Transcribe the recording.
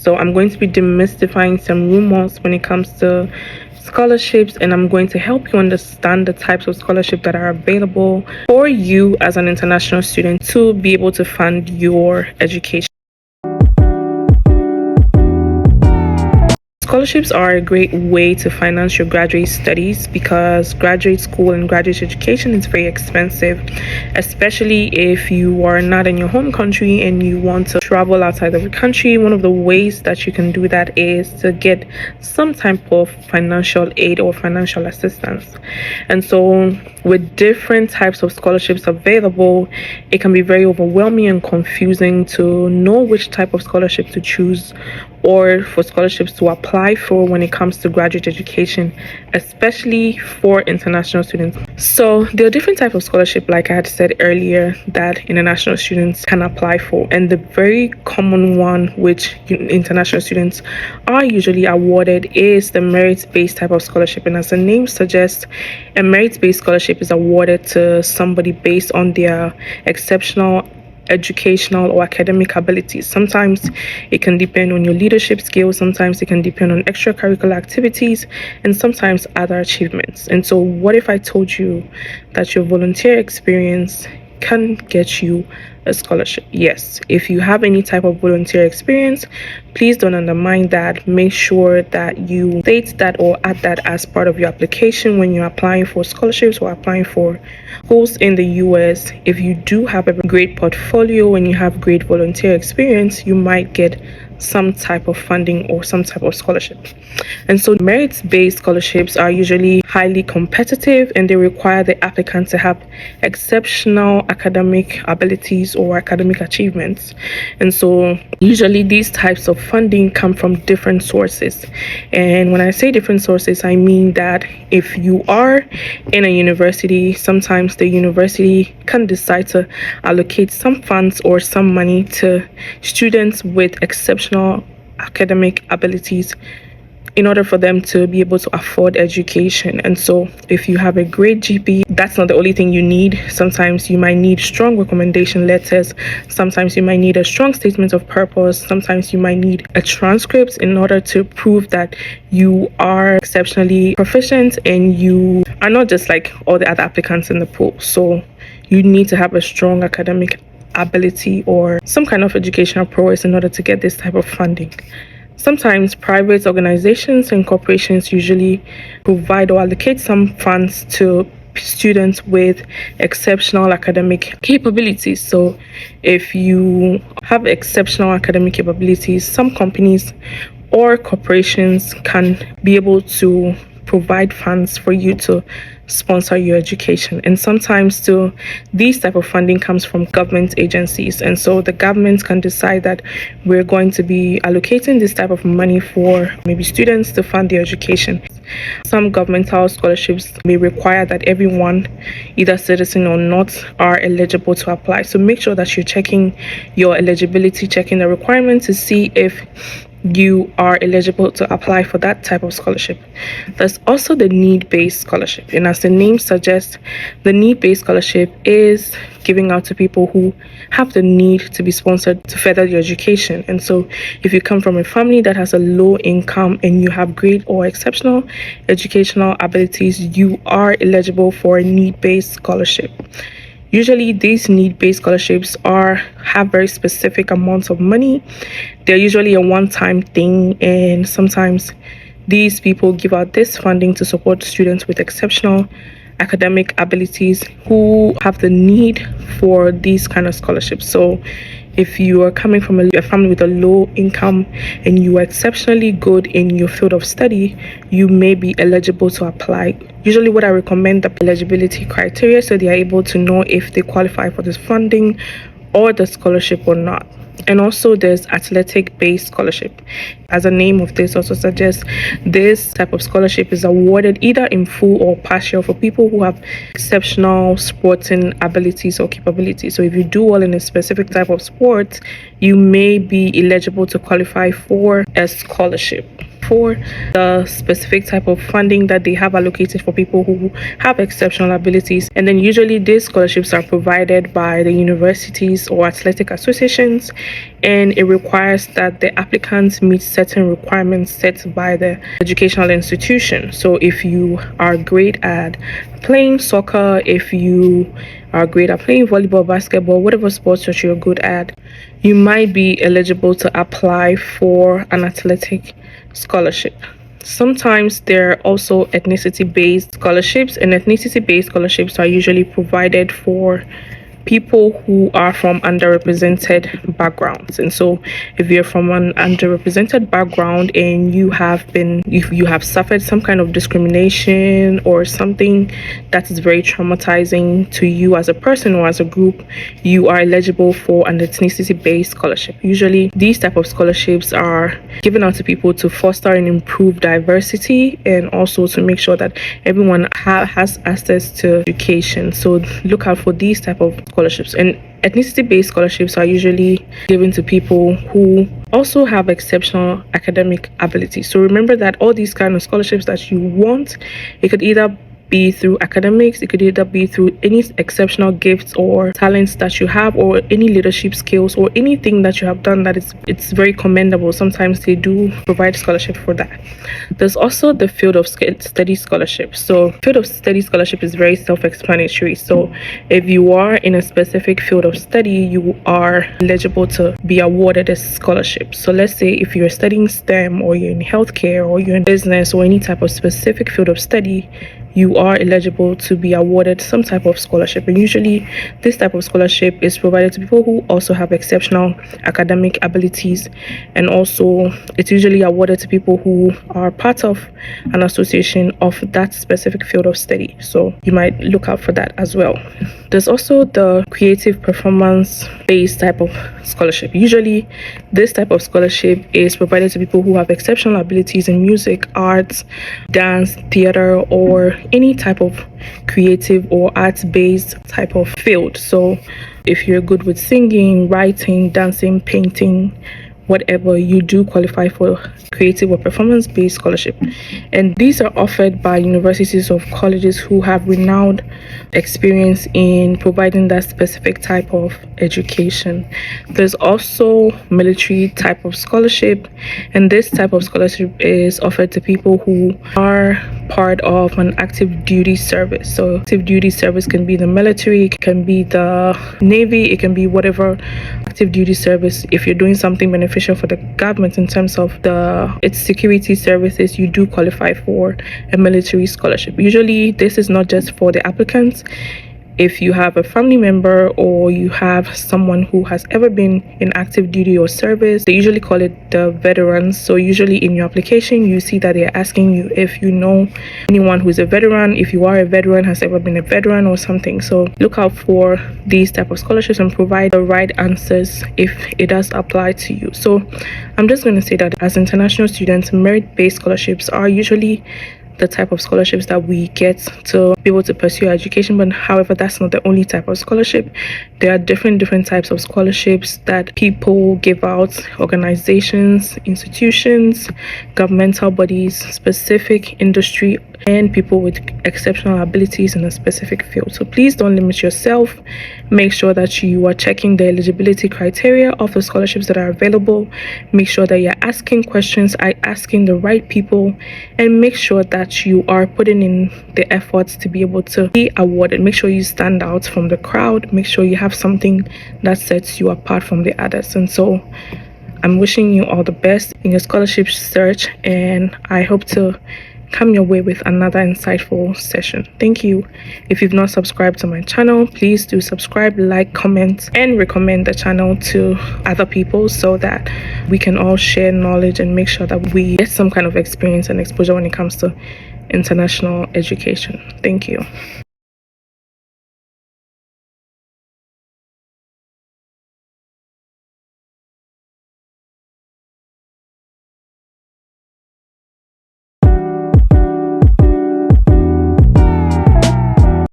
So I'm going to be demystifying some rumors when it comes to scholarships, and I'm going to help you understand the types of scholarship that are available for you as an international student to be able to fund your education. Scholarships are a great way to finance your graduate studies because graduate school and graduate education is very expensive, especially if you are not in your home country and you want to travel outside of the country. One of the ways that you can do that is to get some type of financial aid or financial assistance. And so with different types of scholarships available, it can be very overwhelming and confusing to know which type of scholarship to choose or for scholarships to apply for when it comes to graduate education, especially for international students. So there are different types of scholarship, like I had said earlier, that international students can apply for, and the very common one which international students are usually awarded is the merit-based type of scholarship. And as the name suggests, a merit-based scholarship is awarded to somebody based on their exceptional educational or academic abilities. Sometimes it can depend on your leadership skills, sometimes it can depend on extracurricular activities, and sometimes other achievements. And so what if I told you that your volunteer experience can get you a scholarship? Yes, if you have any type of volunteer experience, please don't undermine that. Make sure that you state that or add that as part of your application when you're applying for scholarships or applying for schools in the US. If you do have a great portfolio and you have great volunteer experience, you might get some type of funding or some type of scholarship. And so merit-based scholarships are usually highly competitive, and they require the applicant to have exceptional academic abilities or academic achievements. And so usually these types of funding come from different sources. And when I say different sources, I mean that if you are in a university, sometimes the university can decide to allocate some funds or some money to students with exceptional academic abilities in order for them to be able to afford education. And so if you have a great GPA, that's not the only thing you need. Sometimes you might need strong recommendation letters. Sometimes you might need a strong statement of purpose. Sometimes you might need a transcript in order to prove that you are exceptionally proficient and you are not just like all the other applicants in the pool. So you need to have a strong academic ability or some kind of educational prowess in order to get this type of funding. Sometimes private organizations and corporations usually provide or allocate some funds to students with exceptional academic capabilities. So if you have exceptional academic capabilities, some companies or corporations can be able to provide funds for you to sponsor your education. And sometimes too, these type of funding comes from government agencies, and so the government can decide that we're going to be allocating this type of money for maybe students to fund their education. Some governmental scholarships may require that everyone, either citizen or not, are eligible to apply. So make sure that you're checking your eligibility, checking the requirements to see if you are eligible to apply for that type of scholarship. There's also the need-based scholarship, and as the name suggests, the need-based scholarship is giving out to people who have the need to be sponsored to further your education. And so if you come from a family that has a low income and you have great or exceptional educational abilities, you are eligible for a need-based scholarship. Usually these need-based scholarships have very specific amounts of money. They're usually a one-time thing, and sometimes these people give out this funding to support students with exceptional academic abilities who have the need for these kind of scholarships. So if you are coming from a family with a low income and you are exceptionally good in your field of study, you may be eligible to apply. Usually what I recommend the eligibility criteria so they are able to know if they qualify for this funding or the scholarship or not. And also there's athletic-based scholarship. As the name of this also suggests, this type of scholarship is awarded either in full or partial for people who have exceptional sporting abilities or capabilities. So if you do well in a specific type of sport, you may be eligible to qualify for a scholarship for the specific type of funding that they have allocated for people who have exceptional abilities. And then usually these scholarships are provided by the universities or athletic associations, and it requires that the applicants meet certain requirements set by the educational institution. So if you are great at playing soccer, if you are great at playing volleyball, basketball, whatever sports that you're good at, you might be eligible to apply for an athletic scholarship. Sometimes there are also ethnicity-based scholarships, and ethnicity-based scholarships are usually provided for people who are from underrepresented backgrounds. And so if you're from an underrepresented background and if you have suffered some kind of discrimination or something that is very traumatizing to you as a person or as a group, you are eligible for an ethnicity-based scholarship. Usually these type of scholarships are given out to people to foster and improve diversity, and also to make sure that everyone has access to education. So look out for these type of scholarships. And ethnicity-based scholarships are usually given to people who also have exceptional academic ability. So remember that all these kind of scholarships that you want, it could either be through academics, it could either be through any exceptional gifts or talents that you have, or any leadership skills, or anything that you have done that it's very commendable. Sometimes they do provide scholarship for that. There's also the field of study scholarship. So field of study scholarship is very self-explanatory. So if you are in a specific field of study, you are eligible to be awarded a scholarship. So let's say if you're studying STEM, or you're in healthcare, or you're in business, or any type of specific field of study, you are eligible to be awarded some type of scholarship. And usually this type of scholarship is provided to people who also have exceptional academic abilities, and also it's usually awarded to people who are part of an association of that specific field of study. So you might look out for that as well. There's also the creative performance based type of scholarship. Usually this type of scholarship is provided to people who have exceptional abilities in music, arts, dance, theater, or any type of creative or arts-based type of field. So if you're good with singing, writing, dancing, painting, whatever, you do qualify for creative or performance-based scholarship. And these are offered by universities or colleges who have renowned experience in providing that specific type of education. There's also military type of scholarship, and this type of scholarship is offered to people who are part of an active duty service. So active duty service can be the military, it can be the Navy, it can be whatever active duty service. If you're doing something beneficial for the government in terms of its security services, you do qualify for a military scholarship. Usually this is not just for the applicants. If you have a family member, or you have someone who has ever been in active duty or service, they usually call it the veterans. So usually in your application, you see that they're asking you if you know anyone who's a veteran, if you are a veteran, has ever been a veteran or something. So look out for these type of scholarships and provide the right answers if it does apply to you. So I'm just going to say that as international students, merit-based scholarships are usually the type of scholarships that we get to be able to pursue education. But however, that's not the only type of scholarship. There are different types of scholarships that people give out: organizations, institutions, governmental bodies, specific industry, and people with exceptional abilities in a specific field. So please don't limit yourself. Make sure that you are checking the eligibility criteria of the scholarships that are available. Make sure that you're asking questions, asking the right people, and make sure that you are putting in the efforts to be able to be awarded. Make sure you stand out from the crowd. Make sure you have something that sets you apart from the others. And so I'm wishing you all the best in your scholarship search, and I hope to come your way with another insightful session. Thank you. If you've not subscribed to my channel, please do subscribe, like, comment, and recommend the channel to other people so that we can all share knowledge and make sure that we get some kind of experience and exposure when it comes to international education. Thank you.